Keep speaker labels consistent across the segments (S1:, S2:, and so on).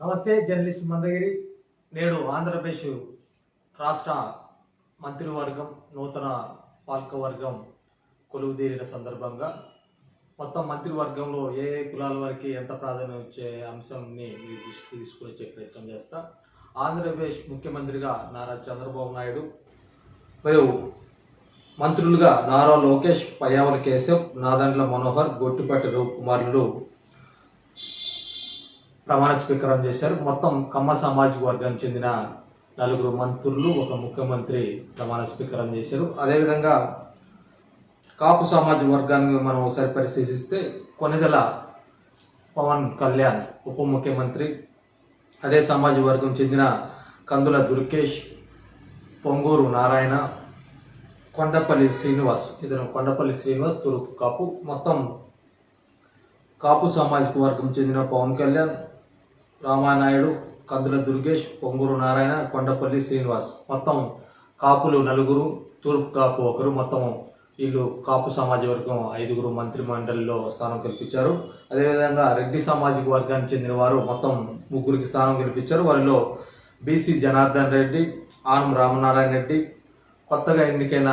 S1: నమస్తే జర్నలిస్ట్ మందగిరి. నేడు ఆంధ్రప్రదేశ్ రాష్ట్ర మంత్రివర్గం నూతన పాలకవర్గం కొలువుదీరిన సందర్భంగా మొత్తం మంత్రివర్గంలో ఏ ఏ కులాల వారికి ఎంత ప్రాధాన్యం ఇచ్చే అంశాన్ని మీ దృష్టికి తీసుకుని వచ్చే ప్రయత్నం చేస్తా. ఆంధ్రప్రదేశ్ ముఖ్యమంత్రిగా నారా చంద్రబాబు నాయుడు మరియు మంత్రులుగా నారా లోకేష్, పయ్యావుల కేశవ్, నాదెండ్ల మనోహర్, గొట్టిపాటి రవికుమారులు ప్రమాణ స్వీకారం చేశారు. మొత్తం కమ్మ సామాజిక వర్గానికి చెందిన 4 మంత్రులు, ఒక ముఖ్యమంత్రి ప్రమాణ స్వీకారం చేశారు. అదేవిధంగా కాపు సామాజిక వర్గాన్ని మనం ఒకసారి పరిశీలిస్తే కొనిదెల పవన్ కళ్యాణ్ ఉప ముఖ్యమంత్రి, అదే సామాజిక వర్గం చెందిన కందుల దుర్గేష్, పొంగూరు నారాయణ, కొండపల్లి శ్రీనివాస్, ఇతను కొండపల్లి శ్రీనివాస్ తూర్పు కాపు. మొత్తం కాపు సామాజిక వర్గం చెందిన పవన్ కళ్యాణ్, రామానాయుడు, కందుల దుర్గేష్, పొంగూరు నారాయణ, కొండపల్లి శ్రీనివాస్, మొత్తం కాపులు 4, తూర్పు కాపు 1, మొత్తం వీళ్ళు కాపు సామాజిక వర్గం 5 మంత్రి మండలిలో స్థానం కల్పించారు. అదేవిధంగా రెడ్డి సామాజిక వర్గానికి చెందిన వారు మొత్తం 3 స్థానం కల్పించారు. వారిలో బీసీ జనార్దన్ రెడ్డి, ఆనం రామనారాయణ రెడ్డి, కొత్తగా ఎన్నికైన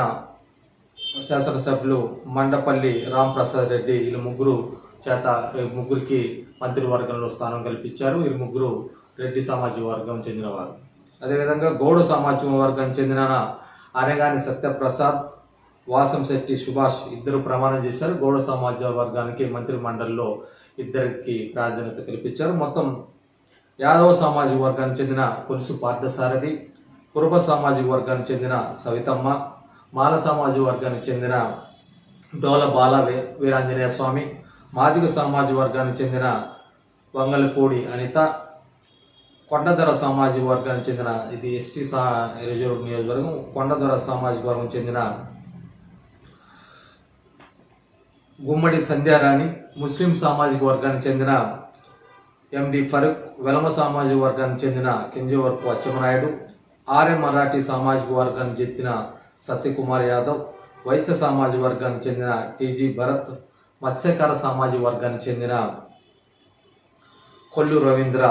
S1: శాసనసభ్యులు మండపల్లి రాంప్రసాద్ రెడ్డి, వీళ్ళు 3కి మంత్రివర్గంలో స్థానం కల్పించారు. వీరు 3 రెడ్డి సామాజిక వర్గం చెందినవారు. అదేవిధంగా గౌడ సామాజిక వర్గం చెందిన అనగాని సత్యప్రసాద్, వాసంశెట్టి సుభాష్ ఇద్దరు ప్రమాణం చేశారు. గౌడ సామాజిక వర్గానికి మంత్రి మండలిలో 2కి ప్రాధాన్యత కల్పించారు. మొత్తం యాదవ సామాజిక వర్గానికి చెందిన కొలుసు పార్థసారథి, కురుబ సామాజిక వర్గానికి చెందిన సవితమ్మ, మాల సామాజిక వర్గానికి చెందిన డోల బాల వీరాంజనేయ స్వామి, మాదిగ సామాజిక వర్గానికి చెందిన వంగలపూడి అనిత, కొండదొర సామాజిక వర్గానికి చెందిన ఇది ఎస్టీ రిజర్వ్ నియోజకవర్గం, కొండదొర సామాజిక వర్గం చెందిన గుమ్మడి సంధ్యారాణి, ముస్లిం సామాజిక వర్గానికి చెందిన ఎండి ఫరూక్, వెలమ సామాజిక వర్గానికి చెందిన కింజవరపు అచ్చెన్నాయుడు, ఆర్య మరాఠీ సామాజిక వర్గానికి చెందిన సత్యకుమార్ యాదవ్, వైశ్య సామాజిక వర్గానికి చెందిన టీజీ భరత్, మత్స్యకార సామాజిక వర్గానికి చెందిన కొల్లు రవీంద్ర,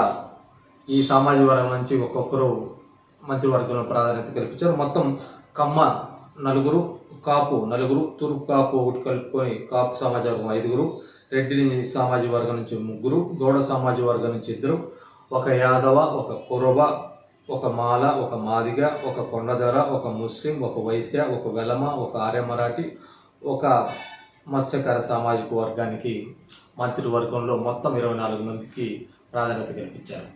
S1: ఈ సామాజిక వర్గం నుంచి ఒక్కొక్కరు మంత్రివర్గంలో ప్రాధాన్యత కల్పించారు. మొత్తం కమ్మ 4, కాపు 4, తూర్పు కాపు 1 కలుపుకొని కాపు సామాజిక వర్గం 5, రెడ్డి సామాజిక వర్గం నుంచి 3, గౌడ సామాజిక వర్గం నుంచి 2, ఒక యాదవ, ఒక కురుబ, ఒక మాల, ఒక మాదిగ, ఒక కొండదొర, ఒక ముస్లిం, ఒక వైశ్య, ఒక వెలమ, ఒక ఆర్య మరాఠీ, ఒక మత్స్యకార సామాజిక వర్గానికి మంత్రివర్గంలో మొత్తం 24 మందికి ప్రాధాన్యత కల్పించారు.